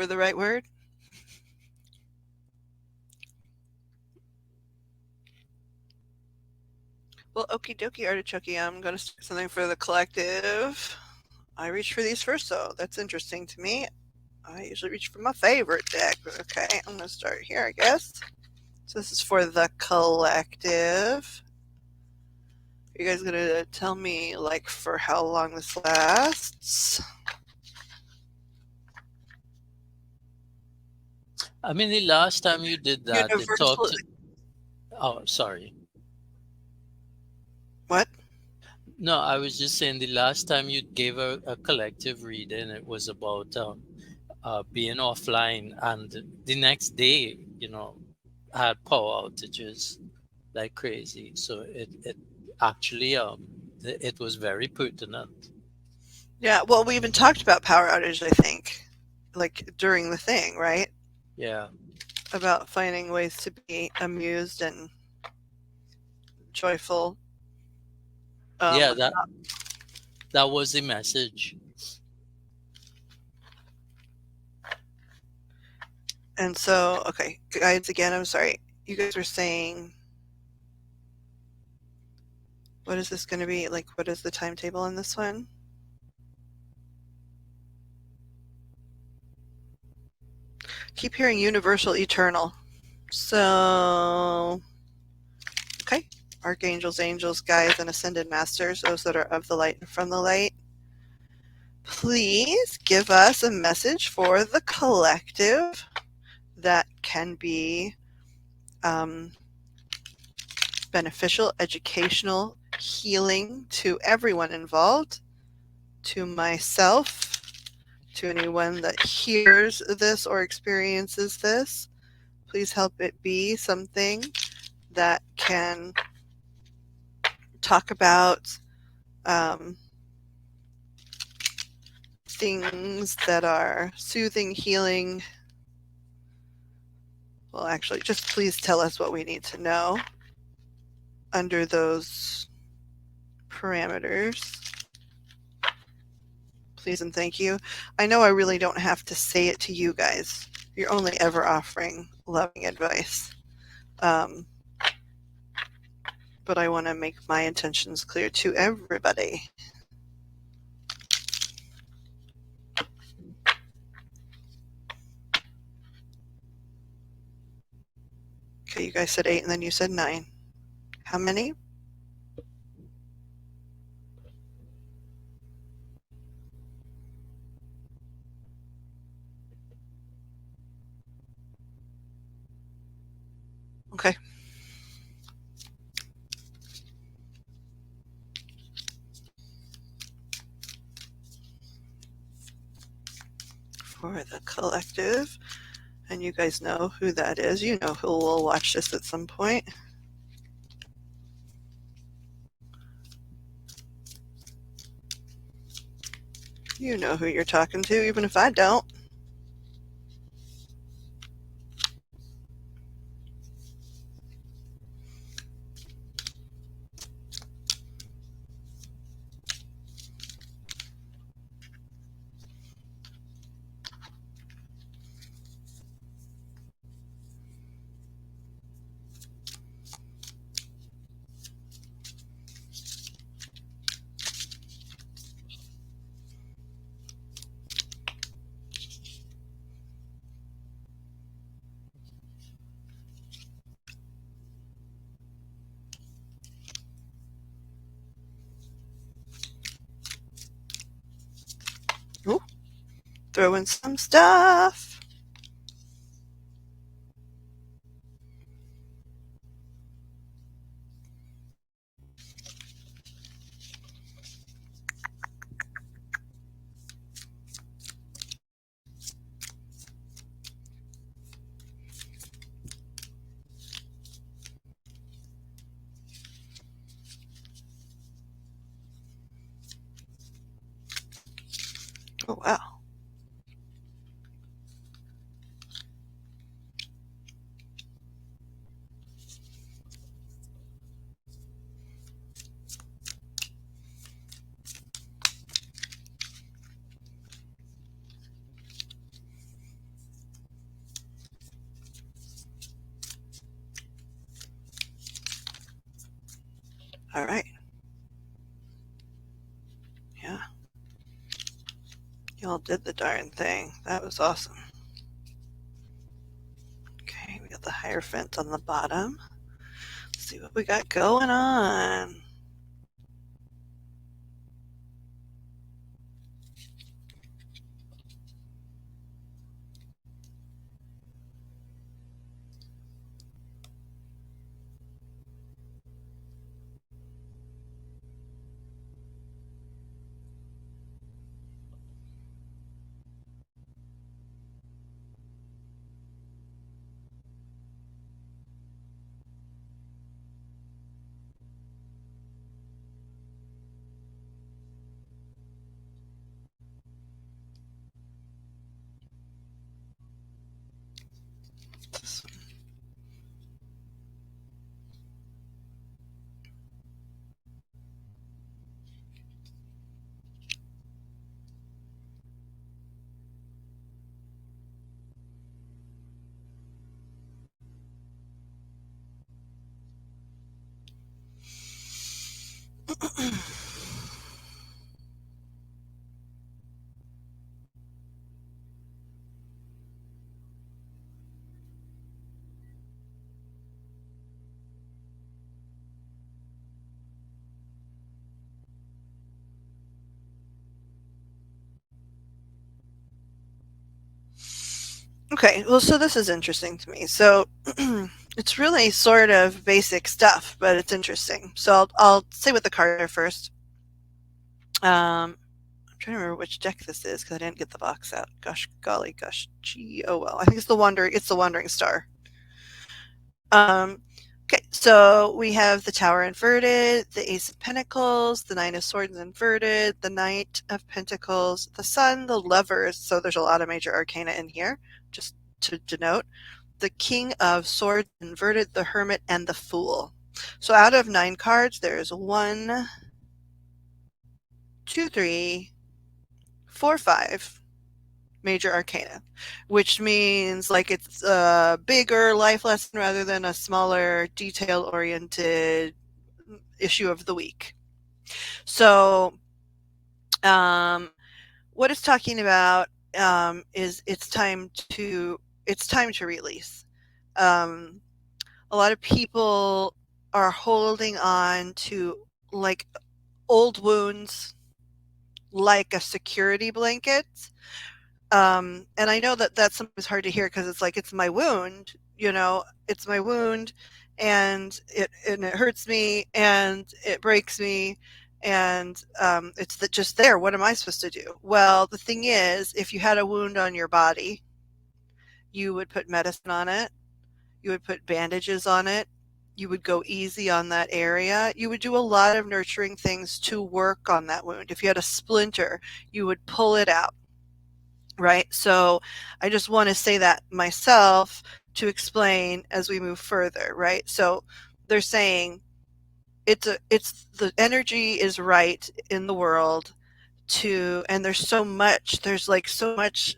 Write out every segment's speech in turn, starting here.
For the right word? Well, okie dokie, artichoke. I'm going to start something for the collective. I reach for these first, though. That's interesting to me. I usually reach for my favorite deck. Okay, I'm going to start here, I guess. So this is for the collective. Are you guys going to tell me, like, for how long this lasts? I mean, the last time you did that, it Universal. talked. Oh, sorry. What? No, I was just saying the last time you gave a collective reading, it was about being offline, and the next day, had power outages like crazy. So it actually it was very pertinent. Yeah, well, we even talked about power outage, I think, like during the thing, right? Yeah, About finding ways to be amused and joyful. yeah, Without, that was the message. and so, okay, guides again. I'm sorry. You guys were saying, what is this going to be? Like, what is the timetable on this one? Keep hearing universal, eternal. So, okay. Archangels, angels, guides, and ascended masters, those that are of the light and from the light. Please give us a message for the collective that can be um, beneficial, educational, healing to everyone involved, to myself, to anyone that hears this or experiences this. Please help it be something that can talk about um, things that are soothing, healing. Well, actually, just please tell us what we need to know under those parameters. Please and thank you. I know I really don't have to say it to you guys. You're only ever offering loving advice. Um, but I want to make my intentions clear to everybody. Okay, you guys said 8 and then you said 9. How many? Okay. For the collective. And you guys know who that is. You know who will watch this at some point. You know who you're talking to, even if I don't. Ooh, throw in some stuff. Oh, wow. All right. Yeah. Y'all did the darn thing. That was awesome. Okay, we got the Hierophant on the bottom. Let's see what we got going on. Okay, well, so this is interesting to me. So it's really sort of basic stuff, but it's interesting. So I'll say what the cards are first. I'm trying to remember which deck this is because I didn't get the box out. Gosh, golly, gosh, gee, oh well. I think it's the Wandering. It's the Wandering Star. Okay, so we have the Tower inverted, the Ace of Pentacles, the Nine of Swords inverted, the Knight of Pentacles, the Sun, the Lovers. So there's a lot of major arcana in here, just to denote. The King of Swords inverted, the Hermit, and the Fool. So out of 9 cards, there's 1, 2, 3, 4, 5 major arcana, which means like it's a bigger life lesson rather than a smaller, detail oriented issue of the week. So, um, what it's talking about is it's time to release. Um, a lot of people are holding on to like old wounds, like a security blanket. And I know that that's sometimes hard to hear because it's like it's my wound, it's my wound, and it hurts me and it breaks me, and it's just there. What am I supposed to do? Well, the thing is, if you had a wound on your body, you would put medicine on it, you would put bandages on it, you would go easy on that area. You would do a lot of nurturing things to work on that wound. If you had a splinter, you would pull it out, right? So I just want to say that myself to explain as we move further, right? So they're saying it's the energy is right in the world to, and there's like so much,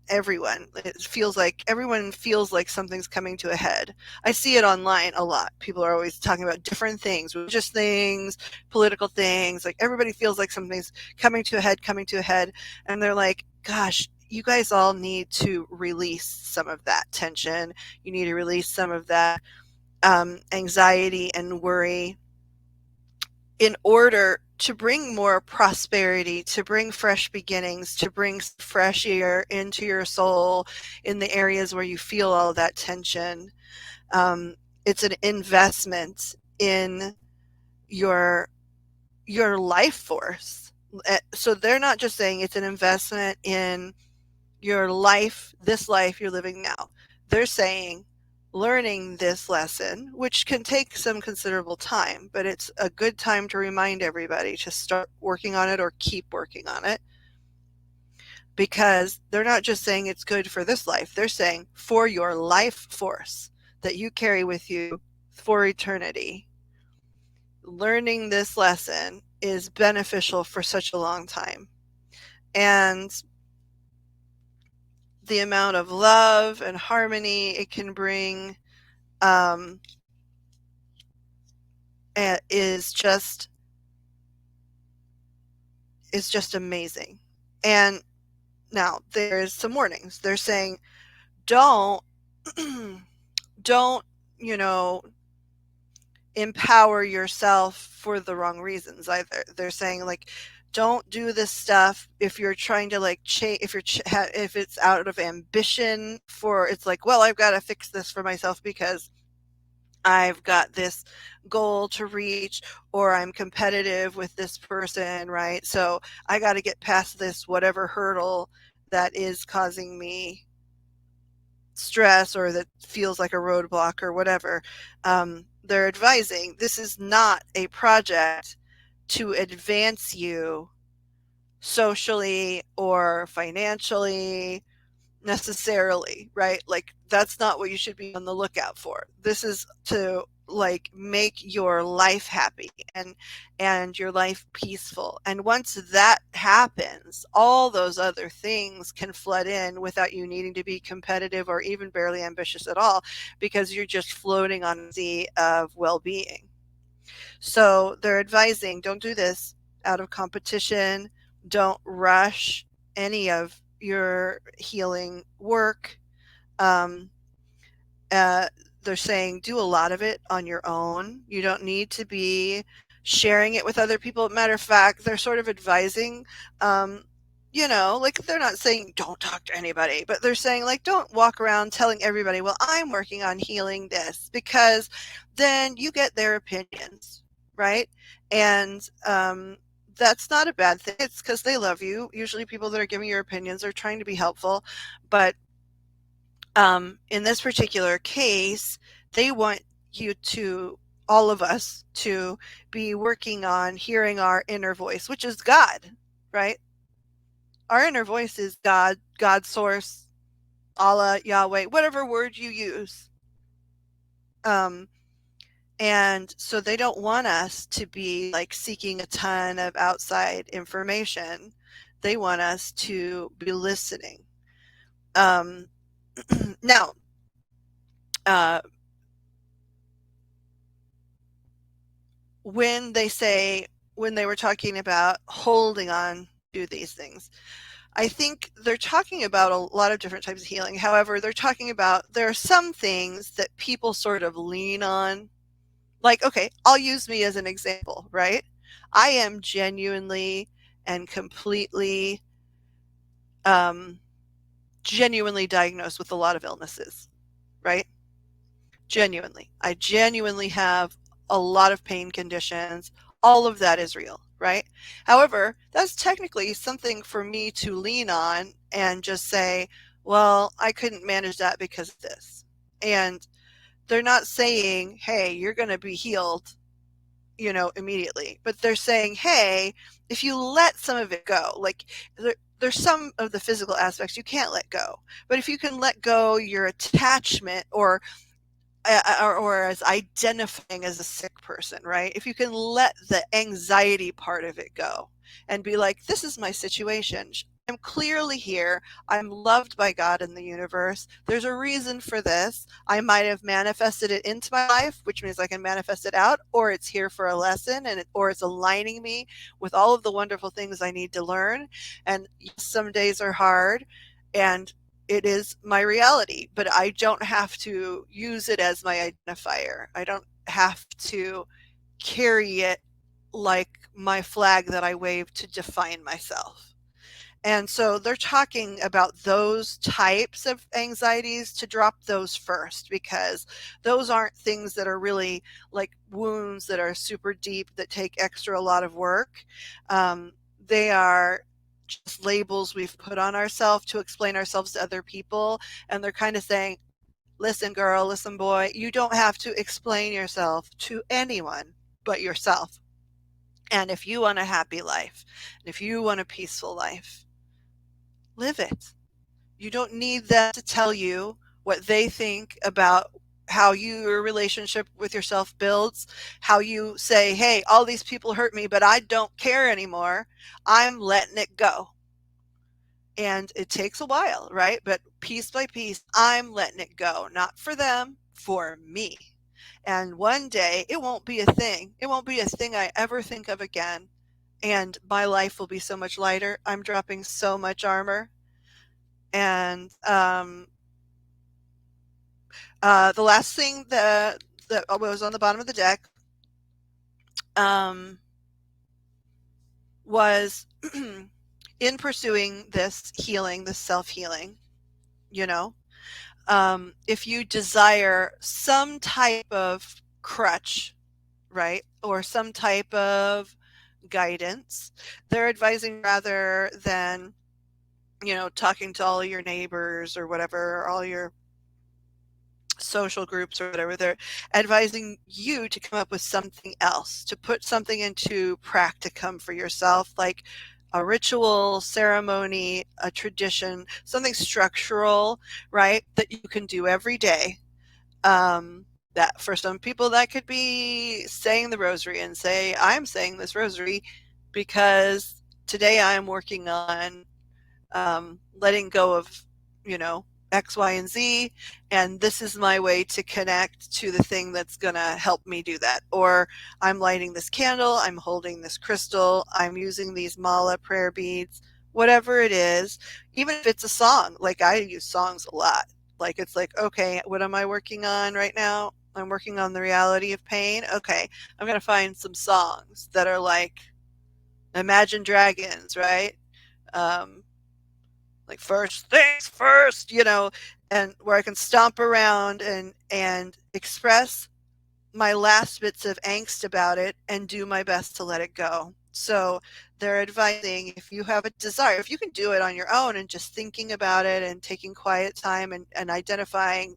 everyone, it feels like everyone feels like something's coming to a head. I see it online a lot. People are always talking about different things, religious things, political things, like everybody feels like something's coming to a head, and they're like, gosh, you guys all need to release some of that tension. You need to release some of that anxiety and worry in order to bring more prosperity, to bring fresh beginnings, to bring fresh air into your soul in the areas where you feel all that tension. Um, it's an investment in your your life force. So they're not just saying it's an investment in your life, this life you're living now. They're saying learning this lesson, which can take some considerable time, but it's a good time to remind everybody to start working on it or keep working on it, because they're not just saying it's good for this life, they're saying for your life force that you carry with you for eternity. Learning this lesson is beneficial for such a long time. And the amount of love and harmony it can bring, um, is just amazing. And now there's some warnings. They're saying don't don't, you know, empower yourself for the wrong reasons either. They're saying like don't do this stuff if you're trying to like if if it's out of ambition for it's like, well, I've got to fix this for myself because I've got this goal to reach or I'm competitive with this person, right? So I got to get past this whatever hurdle that is causing me stress or that feels like a roadblock or whatever. They're advising this is not a project to advance you socially or financially necessarily, right? Like that's not what you should be on the lookout for. This is to like make your life happy and your life peaceful. And once that happens, all those other things can flood in without you needing to be competitive or even barely ambitious at all because you're just floating on a sea of well-being. So they're advising don't do this out of competition, don't rush any of your healing work. Um, uh, they're saying do a lot of it on your own. You don't need to be sharing it with other people. Matter of fact, they're sort of advising, um, you know, like they're not saying don't talk to anybody, but they're saying like don't walk around telling everybody, well, I'm working on healing this because then you get their opinions, right? And that's not a bad thing. It's because they love you. Usually, people that are giving your opinions are trying to be helpful, but in this particular case, they want you to, all of us, to be working on hearing our inner voice, which is God, right? Our inner voice is God, God source, Allah, Yahweh, whatever word you use. Um, and so they don't want us to be like seeking a ton of outside information. They want us to be listening. Um, now, uh, when they say when they were talking about holding on to these things, I think they're talking about a lot of different types of healing. However, they're talking about there are some things that people sort of lean on. Like, okay, I'll use me as an example, right? I am genuinely and completely um, genuinely diagnosed with a lot of illnesses, right? Genuinely. I genuinely have a lot of pain conditions. All of that is real, right? However, that's technically something for me to lean on and just say, well, I couldn't manage that because of this. And they're not saying, hey, you're going to be healed, you know, immediately. But they're saying, hey, if you let some of it go, like there's some of the physical aspects you can't let go. But if you can let go your attachment or as identifying as a sick person, right? If you can let the anxiety part of it go and be like, this is my situation. I'm clearly here. I'm loved by God in the universe. There's a reason for this. I might have manifested it into my life, which means I can manifest it out, or it's here for a lesson or it's aligning me with all of the wonderful things I need to learn. And yes, some days are hard and it is my reality, but I don't have to use it as my identifier. I don't have to carry it like my flag that I wave to define myself. And so they're talking about those types of anxieties to drop those first because those aren't things that are really like wounds that are super deep that take extra a lot of work. They are just labels we've put on ourselves to explain ourselves to other people. And they're kind of saying, listen, girl, listen, boy, you don't have to explain yourself to anyone but yourself. And if you want a happy life, and if you want a peaceful life, live it. You don't need them to tell you what they think about how your relationship with yourself builds, how you say, hey, all these people hurt me, but I don't care anymore. I'm letting it go. And it takes a while, right? But piece by piece, I'm letting it go, not for them, for me. And one day it won't be a thing. It won't be a thing I ever think of again. And my life will be so much lighter. I'm dropping so much armor. And the last thing that was on the bottom of the deck um, was in pursuing this healing, this self healing, you know, if you desire some type of crutch, right, or some type of guidance, they're advising rather than, talking to all your neighbors or whatever, or all your social groups or whatever, they're advising you to come up with something else, to put something into practicum for yourself, like a ritual, ceremony, a tradition, something structural, right, that you can do every day. That for some people that could be saying the rosary and say, I'm saying this rosary because today I'm working on letting go of, you know, X, Y, and Z, and this is my way to connect to the thing that's going to help me do that. Or I'm lighting this candle, I'm holding this crystal, I'm using these mala prayer beads, whatever it is, even if it's a song. Like I use songs a lot. Like it's like, okay, what am I working on right now? I'm working on the reality of pain. Okay, I'm going to find some songs that are like Imagine Dragons, right? Um, like first things first, and where I can stomp around and express my last bits of angst about it and do my best to let it go. So they're advising, if you have a desire, if you can do it on your own and just thinking about it and taking quiet time and identifying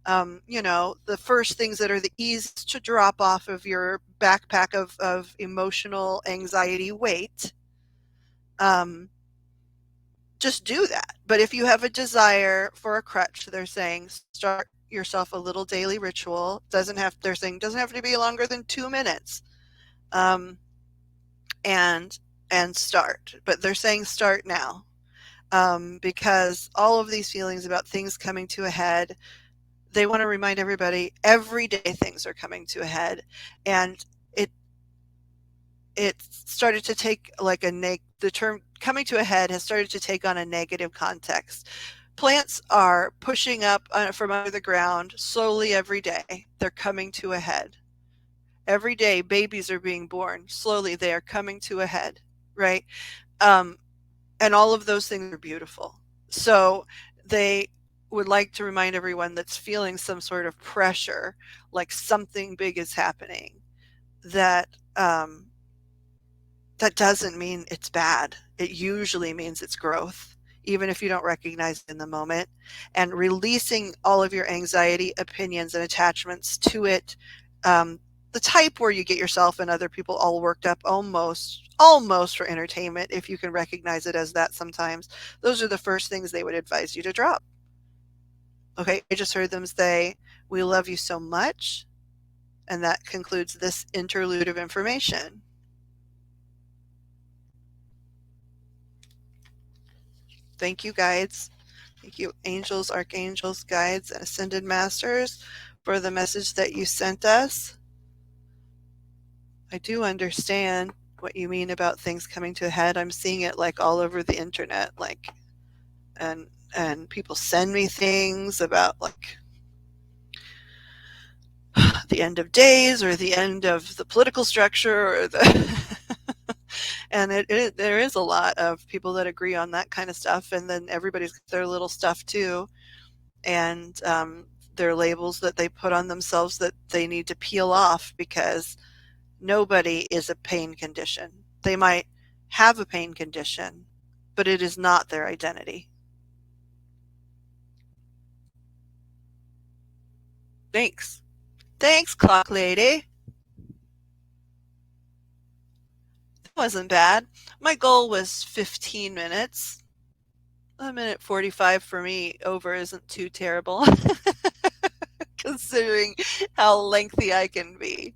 the first things that are the easiest to drop off of your backpack of emotional anxiety weight, um, just do that. But if you have a desire for a crutch, they're saying start yourself a little daily ritual. They're saying doesn't have to be longer than 2 minutes. Um, and and start. But they're saying start now. Because all of these feelings about things coming to a head, they want to remind everybody every day things are coming to a head. And it it started to take like the term coming to a head has started to take on a negative context. Plants are pushing up from under the ground slowly every day. They're coming to a head. Every day, babies are being born. Slowly, they are coming to a head, right? Um, and all of those things are beautiful. So they would like to remind everyone that's feeling some sort of pressure, like something big is happening, that that doesn't mean it's bad. It usually means it's growth, even if you don't recognize it in the moment. And releasing all of your anxiety, opinions, and attachments to it, the type where you get yourself and other people all worked up almost for entertainment, if you can recognize it as that sometimes. Those are the first things they would advise you to drop. Okay, I just heard them say, we love you so much. And that concludes this interlude of information. Thank you, guides. Thank you, angels, archangels, guides, and ascended masters, for the message that you sent us. I do understand what you mean about things coming to a head. I'm seeing it like all over the internet, like, and people send me things about like the end of days or the end of the political structure or the and there is a lot of people that agree on that kind of stuff, and then everybody's got their little stuff too. And their labels that they put on themselves that they need to peel off, because nobody is a pain condition. They might have a pain condition, but it is not their identity. Thanks. Thanks, clock lady. That wasn't bad. My goal was 15 minutes. A minute 45 for me over isn't too terrible, considering how lengthy I can be.